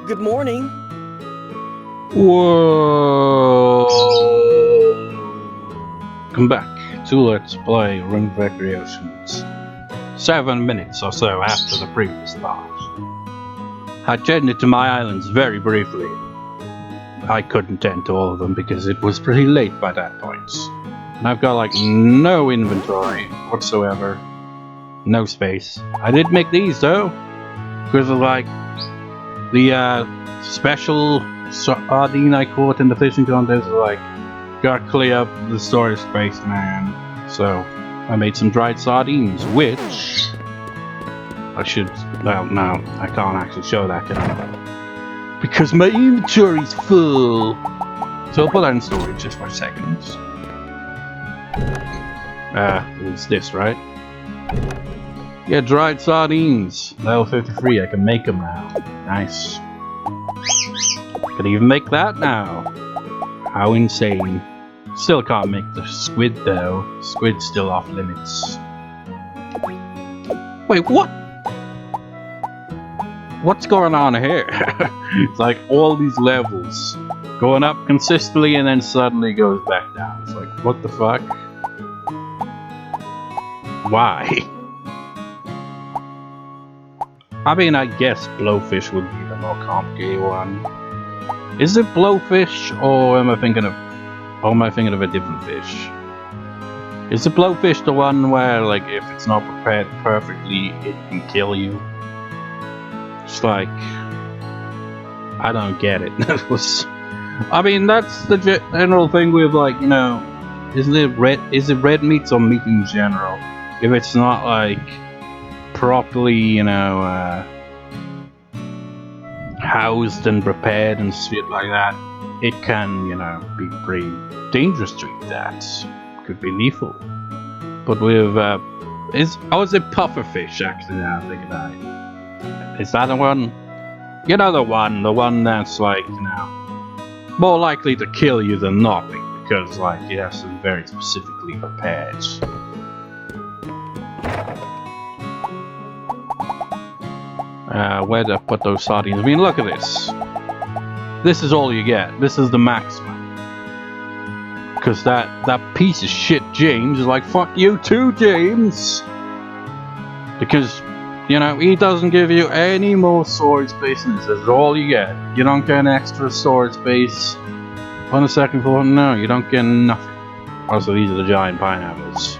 Good morning. Whoa! Come back to Let's Play Rune Recreations. 7 minutes or so after the previous part. I tended to my islands very briefly. I couldn't tend to all of them because it was pretty late by that point. And I've got like no inventory whatsoever. No space. I did make these though. Because of like the special sardine I caught in the fishing contest, like got clear up the storage space, man. So I made some dried sardines, which I should. Well, no, I can't actually show that to them because my inventory's full. So I'll put that in storage just for a second. It's this, right? Yeah, dried sardines. Level 53. I can make them now. Nice. Can even make that now. How insane. Still can't make the squid though. Squid's still off limits. Wait, what? What's going on here? It's like all these levels going up consistently and then suddenly goes back down. It's like, what the fuck? Why? I mean, I guess blowfish would be the more complicated one. Is it blowfish, or am I thinking of a different fish? Is the blowfish the one where, like, if it's not prepared perfectly, it can kill you? It's like, I don't get it. That was, I mean, that's the general thing with, like, you know, is it red meats or meat in general? If it's not like properly, you know, housed and prepared and shit like that, it can, you know, be pretty dangerous to eat. That could be lethal. But with is it pufferfish actually? Now I think about it, is that the one? You know, the one that's like, you know, more likely to kill you than not, because like it has to be very specifically prepared. Where did I put those sardines? I mean, look at this. This is all you get. This is the maximum. Because that piece of shit James is like, fuck you too, James. Because, you know, he doesn't give you any more storage space, and this is all you get. You don't get an extra storage space on the second floor. No, you don't get nothing. Also, these are the giant pineapples.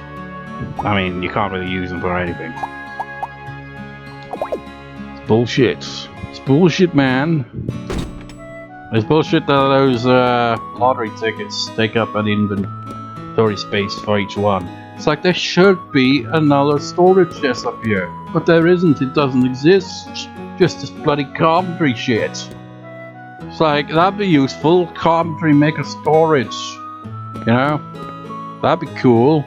I mean, you can't really use them for anything. Bullshit. It's bullshit, man. It's bullshit that those lottery tickets take up an inventory space for each one. It's like there should be another storage chest up here, but there isn't. It doesn't exist. Just this bloody carpentry shit. It's like, that'd be useful. Carpentry, make a storage. You know? That'd be cool.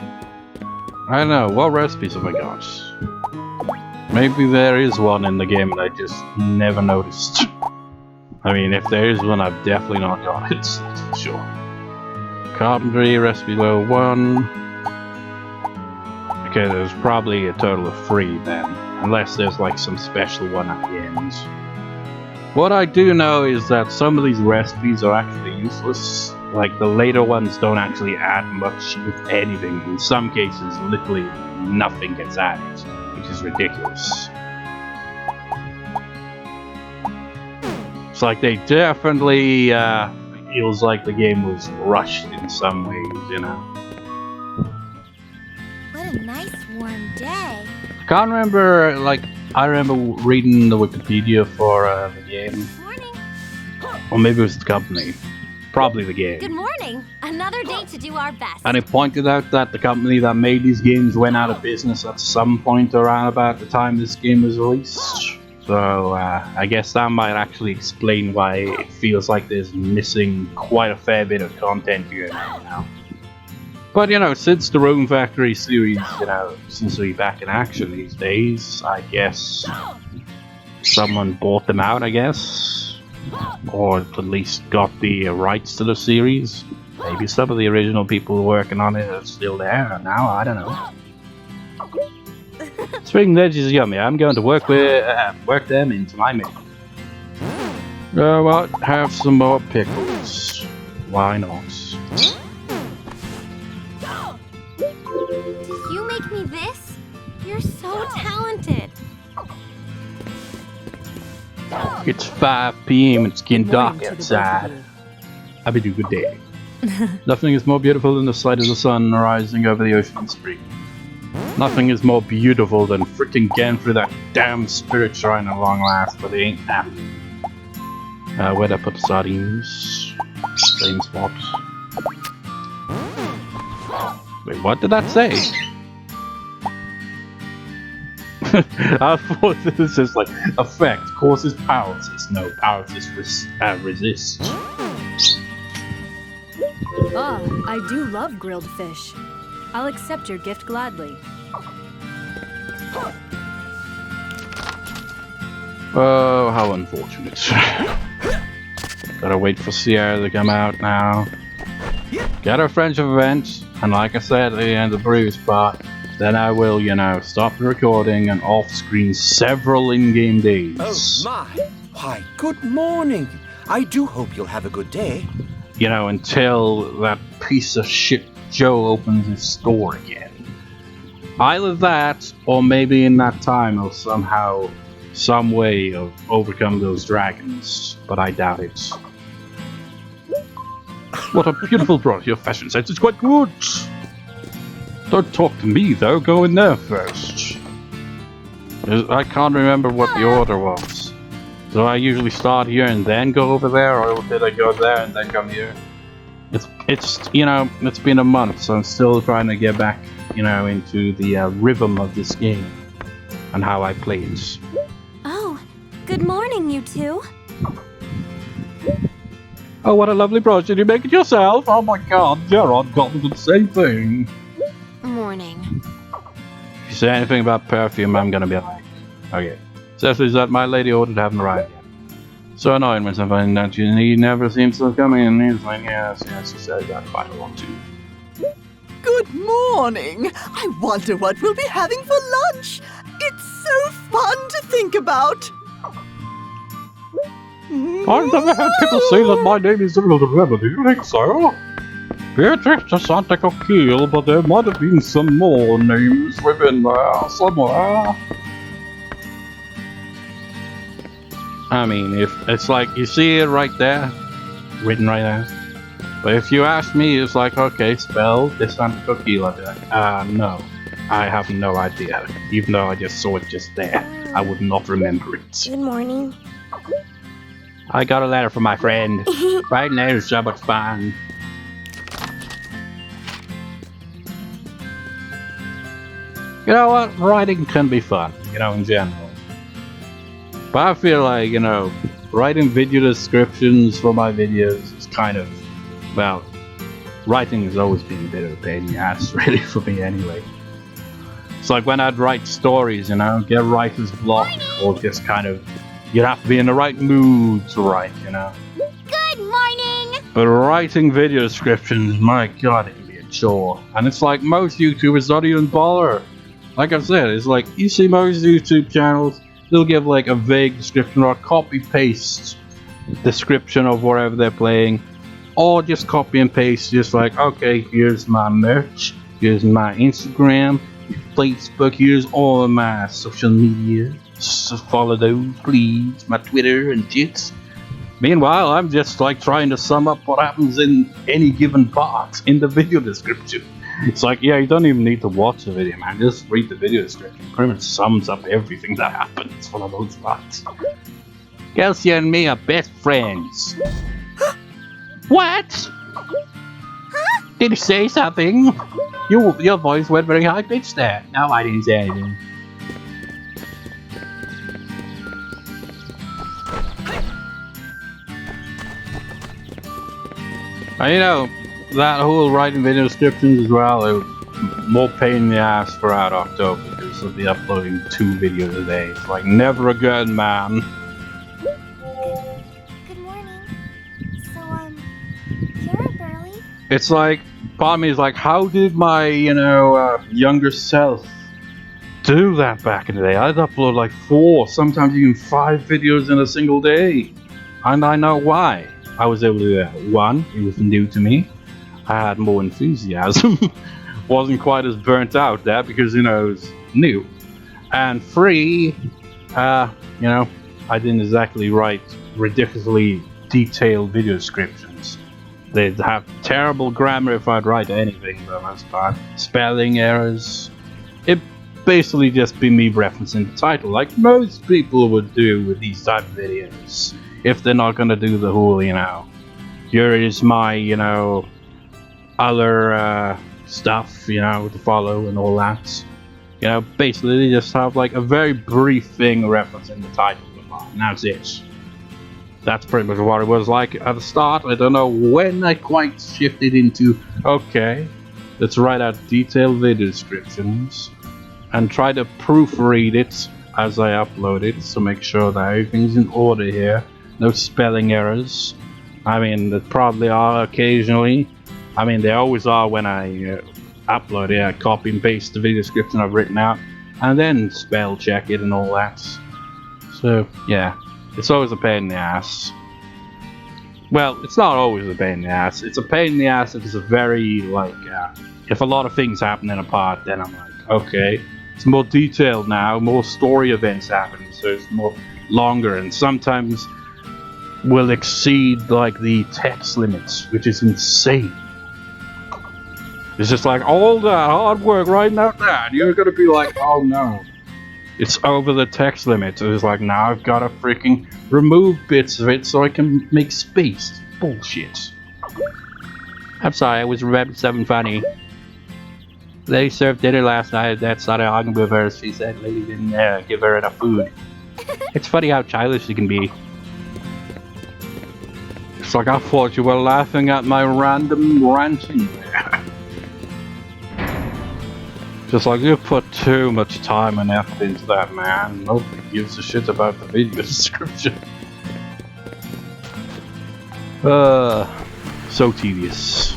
I don't know. What recipes have I got? Maybe there is one in the game that I just never noticed. I mean, if there is one, I've definitely not got it, that's for sure. Carpentry, recipe level 1. Okay, there's probably a total of 3 then. Unless there's like some special one at the end. What I do know is that some of these recipes are actually useless. Like, the later ones don't actually add much, if anything. In some cases, literally nothing gets added. Which is ridiculous. It's like they definitely feels like the game was rushed in some ways, you know. What a nice warm day. I can't remember, like, I remember reading the Wikipedia for the game. Morning. Or maybe it was the company. Probably the game. Good morning. Another day to do our best. And it pointed out that the company that made these games went out of business at some point around about the time this game was released. So I guess that might actually explain why it feels like there's missing quite a fair bit of content here now. But you know, since the Rune Factory series, you know, seems to be back in action these days, I guess someone bought them out, I guess. Or at least got the rights to the series. Maybe some of the original people working on it are still there now, I don't know. Spring veg is yummy. I'm going to work them into my menu. What? Have some more pickles. Why not? Did you make me this? You're so talented. It's 5 p.m. It's getting dark outside. Have a good day. Nothing is more beautiful than the sight of the sun rising over the ocean in spring. Nothing is more beautiful than freaking getting through that damn spirit shrine at long last, but they ain't happening. Where'd I put the sardines? Same spot. Wait, what did that say? I thought this was just like effect causes paralysis. No, paralysis resist. Ah, I do love grilled fish. I'll accept your gift gladly. Oh, how unfortunate. Gotta wait for Sierra to come out now. Get our friendship event, and like I said at the end of the previous part, then I will, you know, stop the recording and off-screen several in-game days. Oh my! Why, good morning! I do hope you'll have a good day. You know, until that piece of shit Joe opens his store again. Either that, or maybe in that time I'll somehow, some way of overcome those dragons, but I doubt it. What a beautiful product, your fashion sense is quite good! Don't talk to me though, go in there first. I can't remember what the order was. Do I usually start here and then go over there, or did I go there and then come here? It's you know, it's been a month, so I'm still trying to get back, you know, into the rhythm of this game and how I play it. Oh, good morning, you two. Oh, what a lovely brush! Did you make it yourself? Oh my God, Gerard got the same thing. Morning. If you say anything about perfume, I'm gonna be like, okay. Especially that my lady ordered haven't arrived yet. So annoying when something that you need never seems to come in. He's like, yes, he says that quite a lot too. Good morning! I wonder what we'll be having for lunch! It's so fun to think about! I've never had people say that my name is difficult to remember, do you think so? Beatrix does sound like a kill, but there might have been some more names within there somewhere. I mean, if it's like, you see it right there, written right there. But if you ask me, it's like, okay, spell this time tequila. No, I have no idea. Even though I just saw it just there, I would not remember it. Good morning. I got a letter from my friend. Right now is so much fun. You know what? Writing can be fun, you know, in general. But I feel like, you know, writing video descriptions for my videos is kind of, well, writing has always been a bit of a pain in the ass, really, for me anyway. It's like when I'd write stories, you know, get writer's block, or just kind of, you'd have to be in the right mood to write, you know. Good morning! But writing video descriptions, my God, it can be a chore. And it's like most YouTubers don't even bother. Like I said, it's like, you see most YouTube channels, they'll give like a vague description or a copy-paste description of whatever they're playing. Or just copy and paste, just like, okay, here's my merch, here's my Instagram, Facebook, here's all of my social media. So follow those, please, my Twitter and shit. Meanwhile, I'm just like trying to sum up what happens in any given part in the video description. It's like, yeah, you don't even need to watch the video, man. Just read the video description. It pretty much sums up everything that happens for the most part. Kelsey and me are best friends. What? Huh? Did you say something? Your voice went very high pitched there. No, I didn't say anything. You know, that whole writing video descriptions as well, it was more pain in the ass throughout October because of the uploading 2 videos a day. It's like, never again, man. Good morning. So, you're up early? It's like, part of me is like, how did my, you know, younger self do that back in the day. I'd upload like 4, sometimes even 5 videos in a single day. And I know why I was able to do that. 1, it was new to me. I had more enthusiasm. Wasn't quite as burnt out there because, you know, it was new. And 3, you know, I didn't exactly write ridiculously detailed video descriptions. They'd have terrible grammar if I'd write anything for the most part. Spelling errors. It basically just be me referencing the title, like most people would do with these type of videos. If they're not gonna do the whole, you know, here is my, you know, other stuff, you know, to follow and all that. You know, basically they just have like a very brief thing referencing the title of the file, and that's it. That's pretty much what it was like at the start. I don't know when I quite shifted into, okay, let's write out detailed video descriptions and try to proofread it as I upload it to make sure that everything's in order here. No spelling errors. I mean, there probably are occasionally. I mean, they always are when I upload it. I copy and paste the video description I've written out and then spell check it and all that. So, yeah. It's always a pain in the ass. Well, it's not always a pain in the ass. It's a pain in the ass if it's a very, like, if a lot of things happen in a part, then I'm like, okay, it's more detailed now, more story events happen, so it's more longer, and sometimes will exceed, like, the text limits, which is insane. It's just like, all that hard work writing out that, and you're gonna be like, oh no. It's over the text limit. It's like, now I've got to freaking remove bits of it so I can make space. Bullshit. I'm sorry, I was remembering something funny. They served dinner last night. Dad started arguing with her. She said Lily didn't give her enough food. It's funny how childish she can be. It's like, I thought you were laughing at my random ranting there. Just like, you put too much time and effort into that, man. Nobody gives a shit about the video description. So tedious.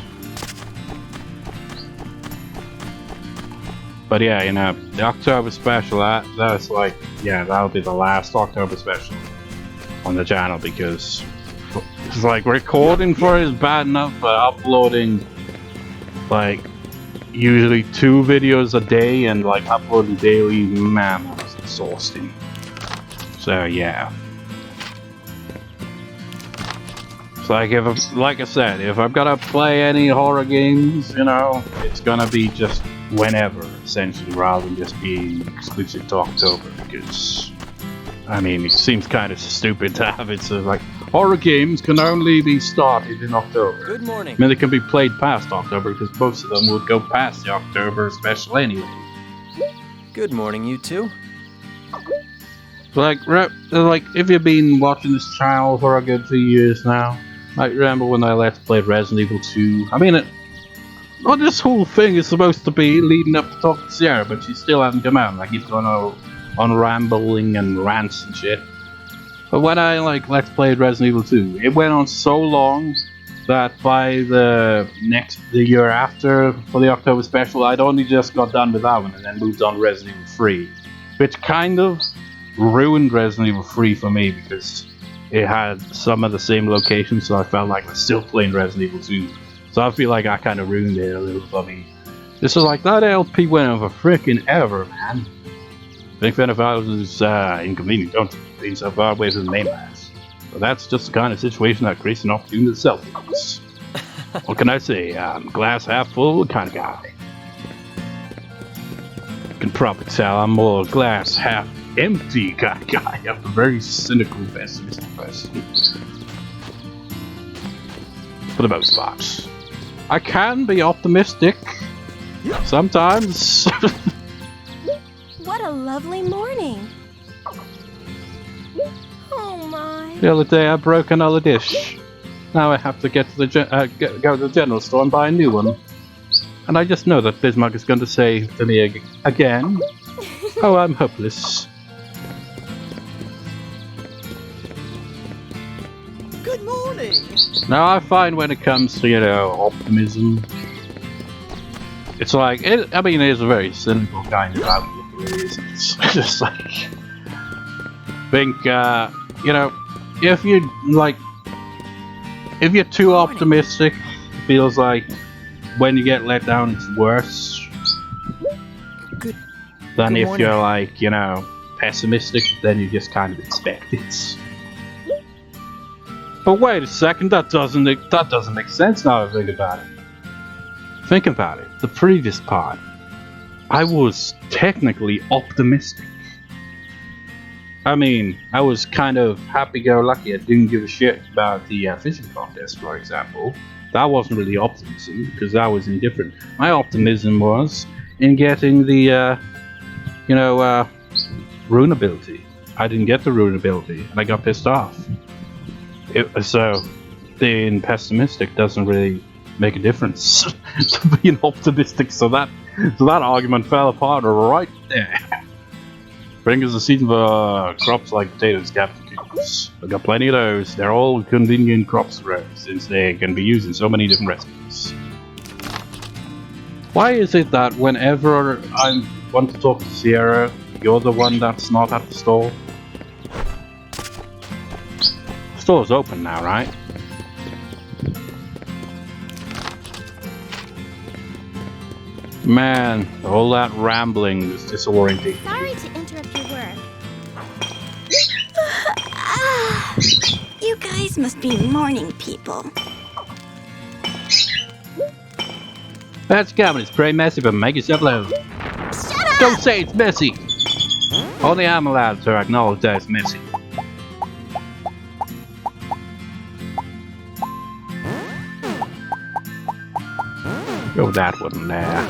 But yeah, you know, the October special, that's like, yeah, that'll be the last October special on the channel, because it's like, recording for it is bad enough, but uploading, like, usually 2 videos a day and like uploading daily, man, that was exhausting. So yeah. It's like, like I said, if I'm gonna play any horror games, you know, it's gonna be just whenever, essentially, rather than just being exclusive to October, because, I mean, it seems kind of stupid to have it so like, horror games can only be started in October. Good morning. I mean, they can be played past October because most of them would go past the October special anyway. Good morning, you two. Like, if you've been watching this channel for a good 2 years now, I remember when I Let's Played Resident Evil 2. I mean, well, this whole thing is supposed to be leading up to talk to Sierra, but she still hasn't come out. I keep going on rambling and rants and shit. But when I Let's Played Resident Evil 2, it went on so long that by the year after, for the October special, I'd only just got done with that one and then moved on to Resident Evil 3. Which kind of ruined Resident Evil 3 for me because it had some of the same locations, so I felt like I was still playing Resident Evil 2. So I feel like I kind of ruined it a little for me. This was like, that LP went on for freaking ever, man. Big fan of ours is inconvenient, don't you? Being so far away from the main pass. But that's just the kind of situation that creates an opportunity to sell things. What can I say? I'm glass half full kind of guy. You can probably tell I'm more glass half empty kind of guy. I'm a very cynical, pessimistic person. For the most part. I can be optimistic. Sometimes. What a lovely morning. Oh my. The other day I broke another dish. Now I have to get to the go to the general store and buy a new one. And I just know that Bismark is going to say to me again, oh, I'm hopeless. Good morning. Now I find when it comes to, you know, optimism, it's like, I mean, it is a very cynical kind of outlook, reasons. Just like, think, you know, if you like, if you're too optimistic, it feels like when you get let down, it's worse than if you're like, you know, pessimistic. Then you just kind of expect it. But wait a second, that doesn't make sense now I think about it. Think about it. The previous part, I was technically optimistic. I mean, I was kind of happy-go-lucky. I didn't give a shit about the fishing contest, for example. That wasn't really optimism, because I was indifferent. My optimism was in getting the, Rune ability. I didn't get the Rune ability, and I got pissed off. So, being pessimistic doesn't really make a difference to being optimistic, so that argument fell apart right there. Bring us a season for crops like potatoes, cabbages. I've got plenty of those. They're all convenient crops to grow, since they can be used in so many different recipes. Why is it that whenever I want to talk to Sierra, you're the one that's not at the store? The store's open now, right? Man, all that rambling is disorienting. Sorry to interrupt your work. You guys must be morning people. That's coming, it's pretty messy, but make yourself loud. Shut up! Don't say it's messy! Only I'm allowed to acknowledge that it's messy. Go that one there.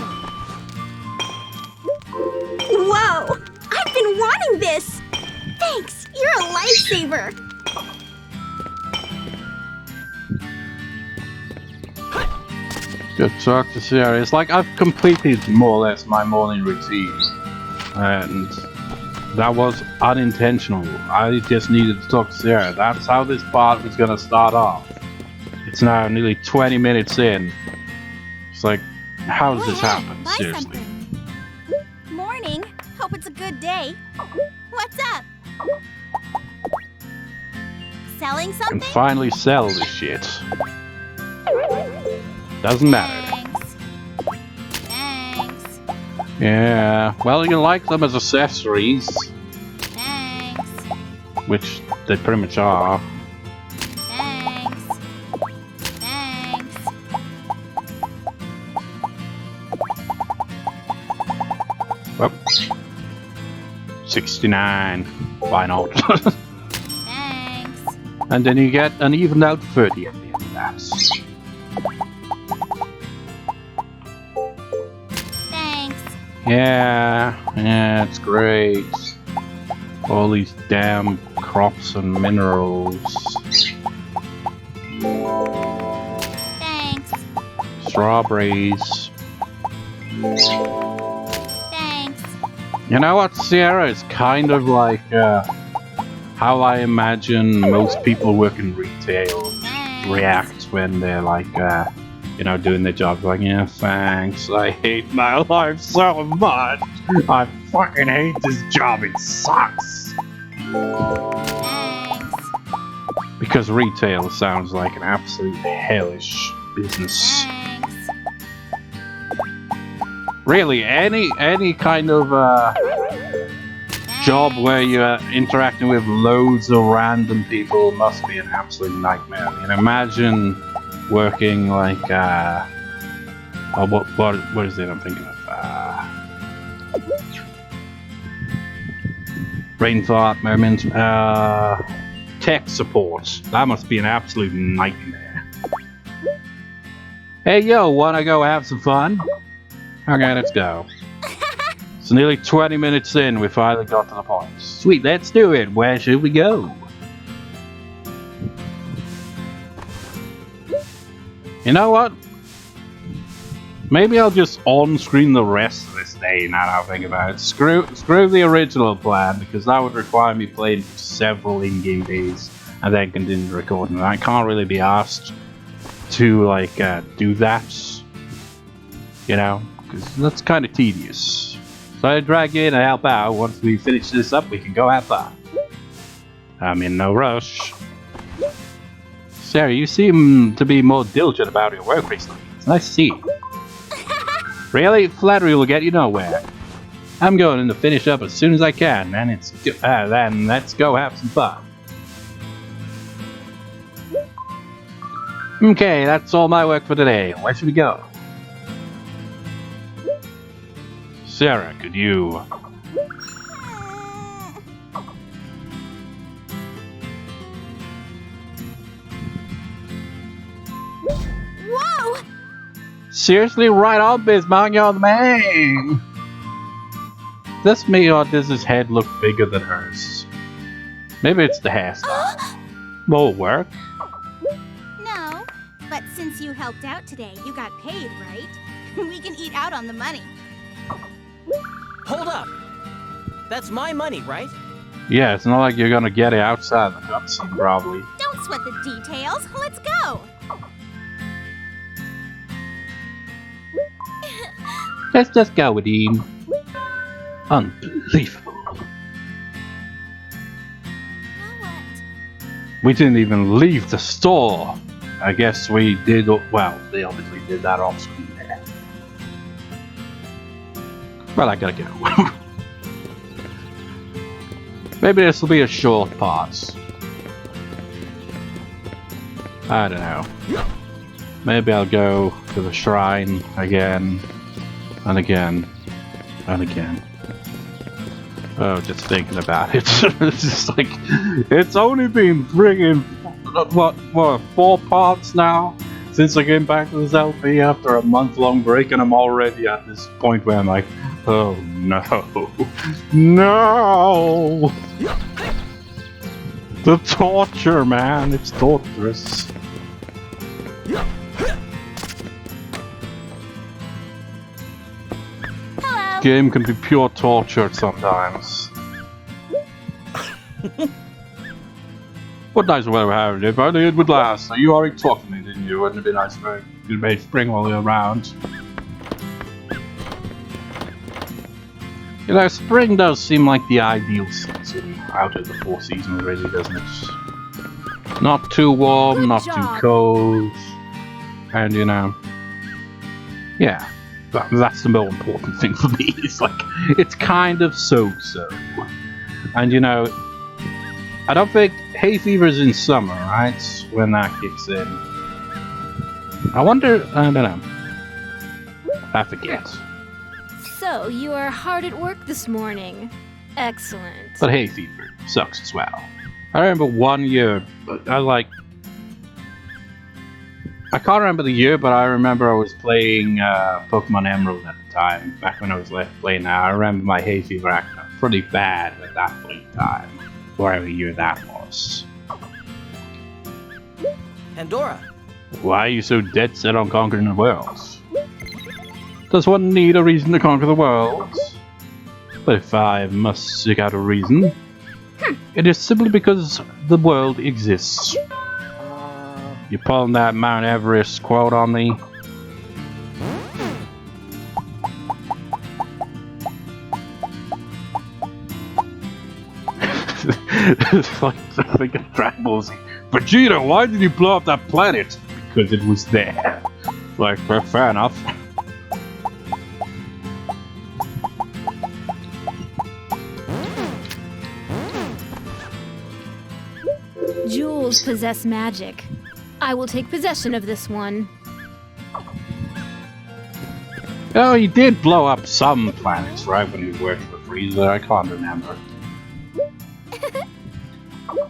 Whoa! I've been wanting this! Thanks, you're a lifesaver! Good talk to Sierra. It's like I've completed more or less my morning routine. And that was unintentional. I just needed to talk to Sierra. That's how this part was gonna start off. It's now nearly 20 minutes in. It's like, how does this happen? Buy Seriously. something. Morning. Hope it's a good day. What's up? Selling And something? finally sell this shit. Doesn't matter. Thanks. Thanks. Yeah, well, you like them as accessories, Thanks. which they pretty much are. Thanks. Thanks. Well, 69. Why not? Thanks. And then you get an evened out 30 at the end of that. Thanks. Yeah, it's great. All these damn crops and minerals. Thanks. Strawberries. Thanks. You know what, Sierra? It's kind of like how I imagine most people working retail react when they're like, doing their job. Like, yeah, thanks. I hate my life so much. I fucking hate this job. It sucks. Thanks. Because retail sounds like an absolute hellish business. Thanks. Really, any kind of job where you're interacting with loads of random people must be an absolute nightmare. I mean, imagine working like what is it I'm thinking of? Brain thought moment. Tech support. That must be an absolute nightmare. Hey yo, wanna go have some fun? Okay, let's go. It's nearly 20 minutes in, we finally got to the point. Sweet, let's do it. Where should we go? You know what? Maybe I'll just on-screen the rest of this day now that I think about it. Screw the original plan, because that would require me playing for several in-game days and then continue recording. I can't really be asked to, like, do that. You know? Because that's kind of tedious. So I drag you in and help out. Once we finish this up, we can go have fun. I'm in no rush. Sarah, you seem to be more diligent about your work recently. It's nice to see you. Really? Flattery will get you nowhere. I'm going to finish up as soon as I can, then then let's go have some fun. Okay, that's all my work for today. Where should we go? Sarah, could you... Whoa! Seriously, right on, Bismark, you're the man! Does me or does his head look bigger than hers? Maybe it's the hairstyle. More work? No, but since you helped out today, you got paid, right? We can eat out on the money. Hold up! That's my money, right? Yeah, it's not like you're gonna get it outside the cutscene, probably. Don't sweat the details. Let's go. Let's just go with him. Unbelievable. Now what? We didn't even leave the store. I guess we did, well, they obviously did that off screen there. Well, I gotta go. Maybe this will be a short pause. I don't know. Maybe I'll go to the shrine again, and again, and again. Oh, just thinking about it. It's just like, it's only been friggin' what, 4 parts now? Since I came back to this LP after a month-long break, and I'm already at this point where I'm like, oh no. No! The torture, man, it's torturous. Hello. Game can be pure torture sometimes. What nice weather we're having. If only it would last. So you already talked to me, didn't you? Wouldn't it be nice if you made spring all year round? You know, spring does seem like the ideal season out of the 4 seasons, really, doesn't it? Not too warm, Good not job. too cold, and you know, yeah, that's the more important thing for me. It's like, it's kind of so-so, and you know, I don't think hay fever's in summer, right? When that kicks in. I wonder, I don't know. I forget. So, you are hard at work this morning. Excellent. But hay fever sucks as well. I remember one year, I can't remember the year, but I remember I was playing Pokemon Emerald at the time, back when I was playing that. I remember my hay fever acting up pretty bad at that point in time, whatever year that was. Pandora, Why are you so dead set on conquering the world? Does one need a reason to conquer the world? But if I must seek out a reason, it is simply because the world exists. You pulling that Mount Everest quote on me? It's like something of Dragon Ball Z. Vegeta, why did you blow up that planet? Because it was there. Like, fair enough. Jewels possess magic. I will take possession of this one. Oh, he did blow up some planets, right, when he worked for Frieza? I can't remember.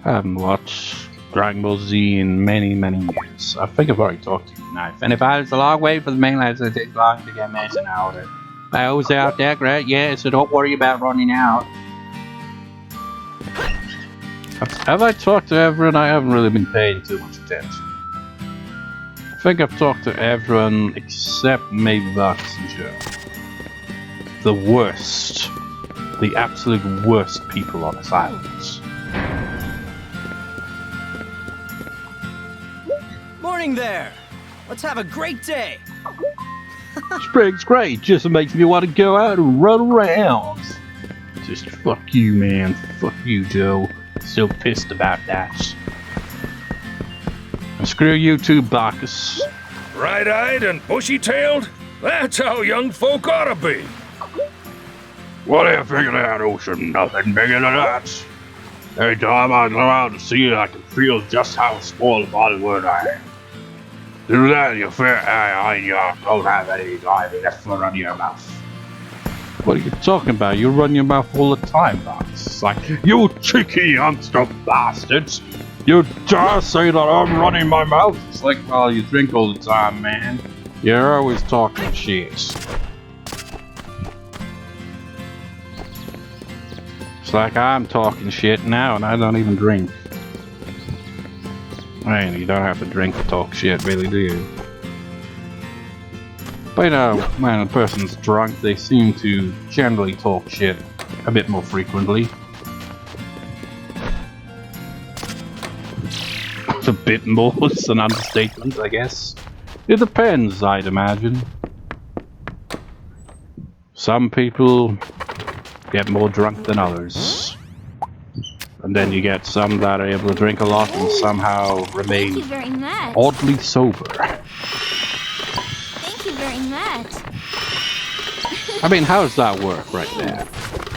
I haven't watched Dragon Ball Z in many, many years. I think I've already talked to you, Knife. And if I was a long way for the mainland, it takes long to get messing out. I was out there, right? Yeah, so don't worry about running out. Have I talked to everyone? I haven't really been paying too much attention. I think I've talked to everyone except maybe Marcus and Joe. The worst. The absolute worst people on this island. morning there! Let's have a great day! Spring's great, just makes me want to go out and run around. Just fuck you, man. Fuck you, Joe. Still pissed about that. And screw you too, Bacchus. Bright-eyed and bushy-tailed? That's how young folk ought to be. What do you figure out, Ocean? Nothing bigger than that. Every time I go out to sea, I can feel just how spoiled Bollywood I am. Do that, you fair eye, you don't have any life left to run your mouth. What are you talking about? You run your mouth all the time, Box. It's like, you cheeky youngster bastards! You dare say that I'm running my mouth? It's like, well, you drink all the time, man. You're always talking shit. It's like I'm talking shit now and I don't even drink. I mean, you don't have to drink to talk shit, really, do you? But you know, when a person's drunk, they seem to generally talk shit a bit more frequently. A bit more is an understatement, I guess. It depends, I'd imagine. Some people get more drunk than others. And then you get some that are able to drink a lot and somehow Thank remain you very much. oddly sober. Thank you very much. I mean, how does that work right there?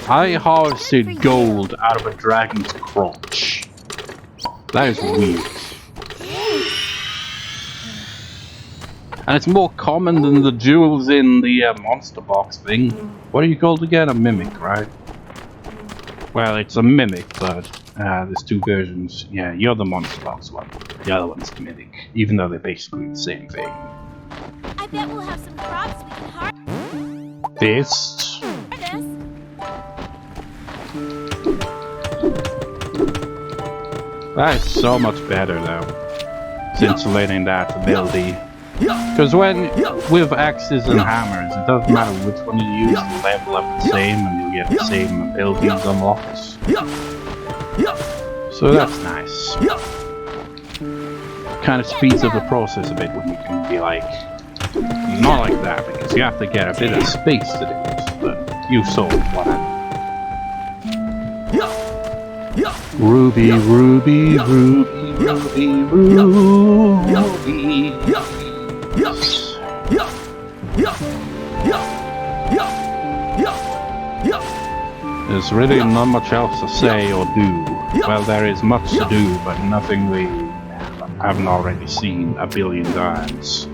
I harvested gold out of a dragon's crotch. That is weird. And it's more common than the jewels in the monster box thing. What are you called again? A mimic, right? Well, it's a mimic, but there's two versions. Yeah, you're the monster box one. The other one's the mimic, even though they're basically the same thing. I bet we'll have some crops we can harvest. Fist. That is so much better though. Since letting that ability. Because when with axes and hammers, it doesn't matter which one you use, you level up the same and you get the same abilities unlocked. So that's nice. Kind of speeds up the process a bit when you can be like, not like that, because you have to get a bit of space to do it, but you saw what I mean. Ruby, Ruby, Ruby, Ruby, Ruby. There's really not much else to say or do. Well, there is much to do, but nothing we haven't already seen a billion times.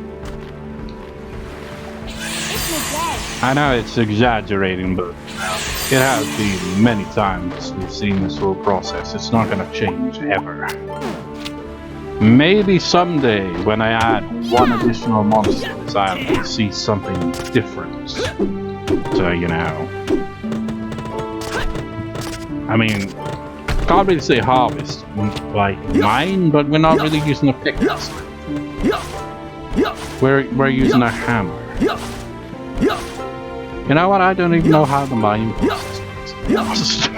I know it's exaggerating, but it has been many times we've seen this whole process. It's not gonna change ever. Maybe someday, when I add one additional monster to this island, we'll see something different. So, you know. I mean, can't really say harvest, like mine, but we're not really using a pickaxe. We're using a hammer. You know what? I don't even know how the mining process works.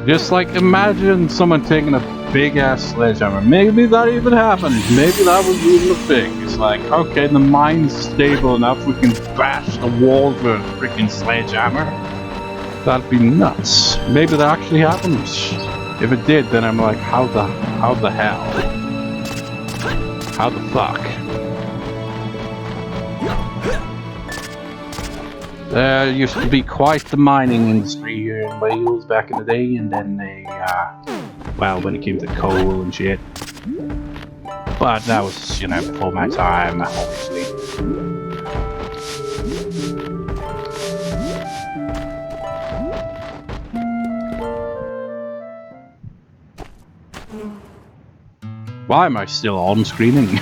Just like imagine someone taking a big ass sledgehammer. Maybe that even happened. Maybe that was even a thing. It's like, okay, the mine's stable enough, we can bash the walls with a freaking sledgehammer. That'd be nuts. Maybe that actually happened. If it did, then I'm like, how the hell? How the fuck? There used to be quite the mining industry here in Wales back in the day, and then they, well, when it came to coal and shit. But that was, you know, before my time, obviously. Why am I still on screaming?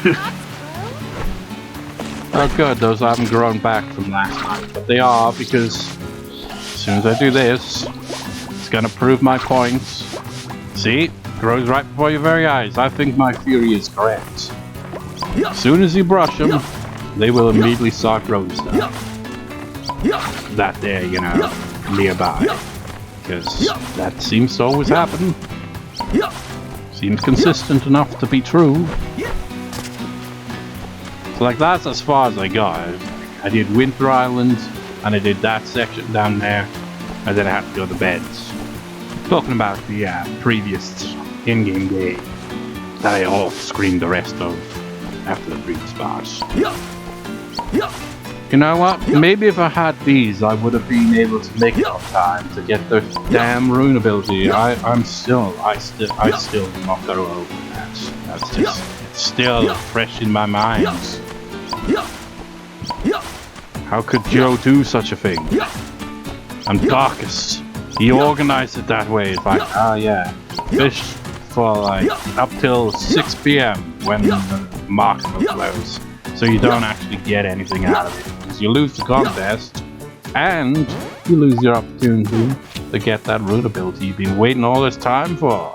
Oh good, those haven't grown back from last time, but they are, because as soon as I do this, it's gonna prove my point. See? It grows right before your very eyes. I think my theory is correct. As soon as you brush them, they will immediately start growing stuff. That they're, you know, nearby. Because that seems to always happen. Seems consistent enough to be true. So like that's as far as I got. I did Winter Island, and I did that section down there, and then I had to go to beds. Talking about the previous in-game day that I off-screened the rest of after the previous parts. You know what? Maybe if I had these, I would have been able to make enough time to get the damn Rune ability. I still not gonna open that. That's just still fresh in my mind. How could Joe do such a thing? And Darkus, he organized it that way. It's like, yeah, fish for like up till 6 p.m. when the market will close. So you don't actually get anything out of it. Because you lose the contest, and you lose your opportunity to get that Rune ability you've been waiting all this time for.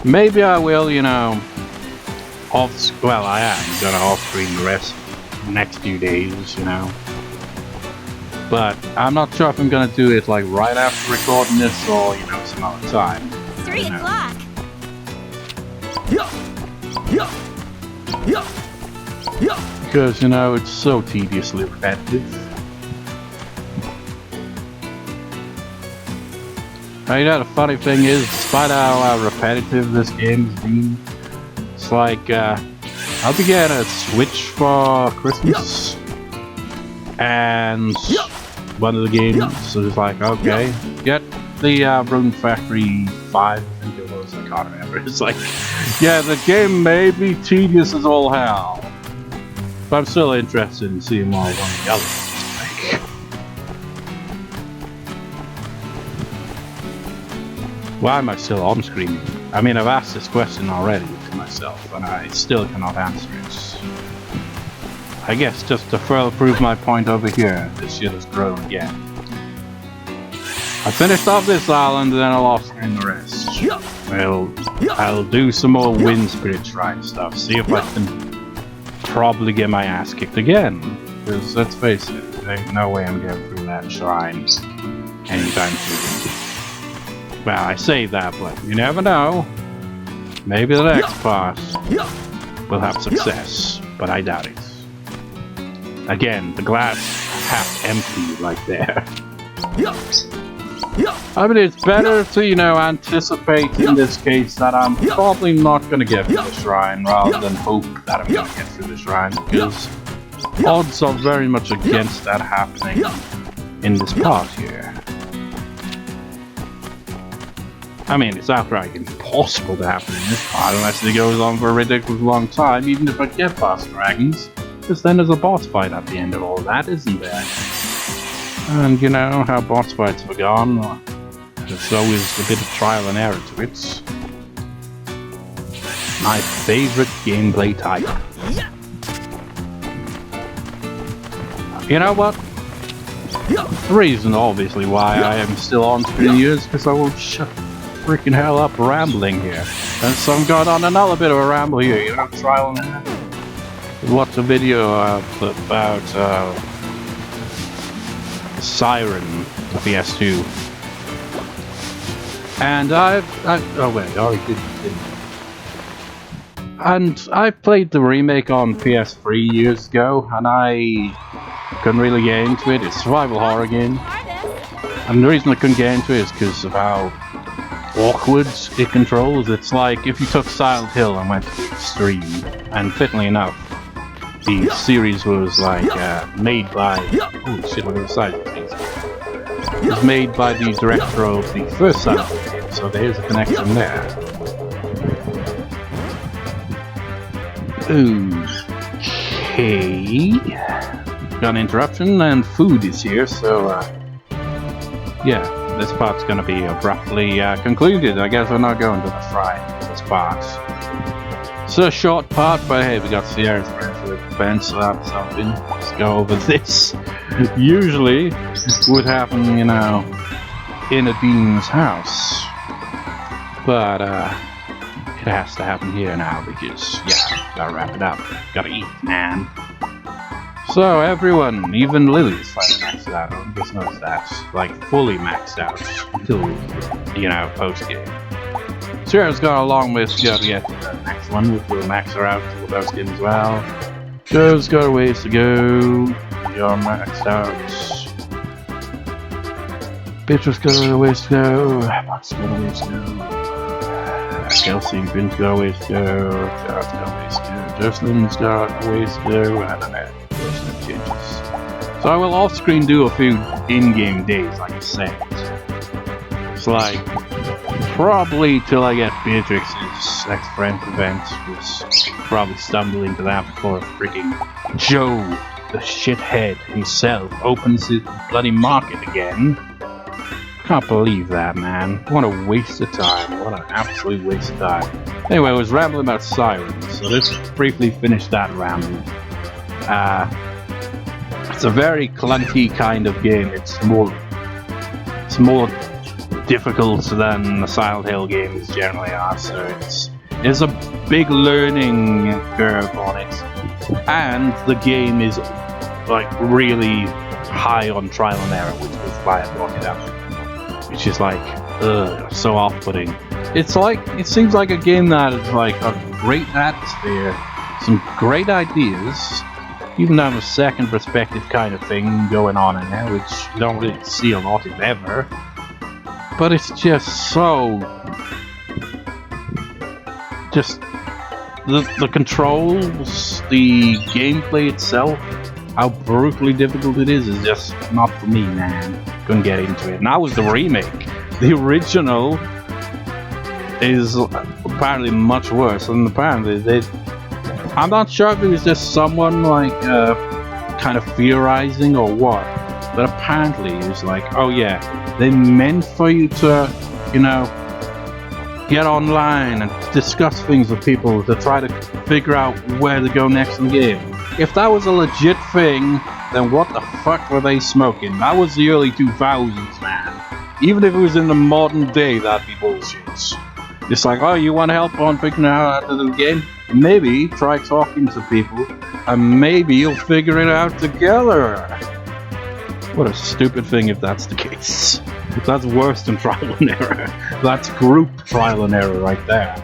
Maybe I will, you know, I am gonna off-screen the rest next few days, you know. But I'm not sure if I'm gonna do it like right after recording this or, you know, some other time. 3 o'clock. Because, you know, it's so tediously repetitive. You know, the funny thing is, despite how repetitive this game has been, it's like, I'll be getting a Switch for Christmas, and one of the games, so it's like, okay, get the Rune Factory 5, I think it was, I can't remember. It's like, yeah, the game may be tedious as all hell, but I'm still interested in seeing what one of the other ones like. Why am I still on screen? I mean, I've asked this question already to myself, and I still cannot answer it. I guess just to further prove my point over here, this shit has grown again. I finished off this island, and then I'll off-screen the rest. I'll do some more Wind Spirit Shrine stuff, see if I can probably get my ass kicked again. Because let's face it, there ain't no way I'm getting through that shrine anytime soon. Well, I say that, but you never know. Maybe the next part will have success, but I doubt it. Again, the glass half empty like there. I mean, it's better to, you know, anticipate in this case that I'm probably not going to get through the shrine rather than hope that I'm going to get through the shrine, because odds are very much against that happening in this part here. I mean, it's outright impossible to happen in this part unless it goes on for a ridiculously long time, even if I get past dragons, because then there's a boss fight at the end of all that, isn't there? And you know how boss fights have gone, there's always a bit of trial and error to it. My favorite gameplay type. You know what? The reason, obviously, why I am still on screen here is because I won't shut freaking hell up rambling here. And so I'm going on another bit of a ramble here, you know, trial and error. Watched a video about Siren, the PS2. And And I played the remake on PS3 years ago, and I couldn't really get into it. It's a survival horror game. And the reason I couldn't get into it is because of how awkward it controls. It's like if you took Silent Hill and went to the extreme, and fittingly enough, the series was like made by holy shit, look at the size of things. It was made by the director of the first Silent Hill game, so there's a connection there. Okay, got an interruption and food is here, so yeah, this part's gonna be abruptly concluded. I guess we're not going to the shrine for this part. It's a short part, but hey, we got Sierra's friends with the bench, so that's something. Let's go over this. Usually, would happen, you know, in a demon's house, but it has to happen here now because, yeah, gotta wrap it up. Gotta eat, man. So everyone, even Lily's finding that maxed out. I just noticed that. Like, fully maxed out. Until, you know, post-game. Sierra's got a long ways to go to get to the next one, which will max her out for post-game as well. Joe's got a ways to go. You're maxed out. Beatrice got a ways to go. Mark's got a ways to go. Kelsey, Vin's got a ways to go. Garrett's got a ways to go. Jocelyn's got a ways to go. I don't know. Those are the changes. So I will off-screen do a few in-game days, like I said. It's like probably till I get Beatrix's next friends event. Just probably stumble into that before freaking Joe, the shithead himself, opens his bloody market again. Can't believe that, man. What a waste of time. What an absolute waste of time. Anyway, I was rambling about Sirens, so let's briefly finish that ramble. It's a very clunky kind of game. It's more difficult than the Silent Hill games generally are, so there's a big learning curve on it. And the game is like really high on trial and error, which is why I brought it up. Which is like, so off-putting. It seems like a game that is like a great atmosphere, some great ideas, even have a second perspective kind of thing going on in there, which you don't really see a lot if ever. But it's just so... The controls, the gameplay itself, how brutally difficult it is just not for me, man. Couldn't get into it. And that was the remake. The original is apparently much worse, and apparently I'm not sure if it was just someone like kind of theorizing or what, but apparently it was like, oh yeah, they meant for you to, you know, get online and discuss things with people to try to figure out where to go next in the game. If that was a legit thing, then what the fuck were they smoking? That was the early 2000s, man. Even if it was in the modern day, that'd be bullshit. It's like, oh, you want help on figuring out how to do the game? Maybe try talking to people, and maybe you'll figure it out together. What a stupid thing if that's the case. If that's worse than trial and error. That's group trial and error right there.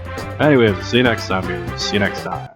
Anyways, see you next time, viewers. See you next time.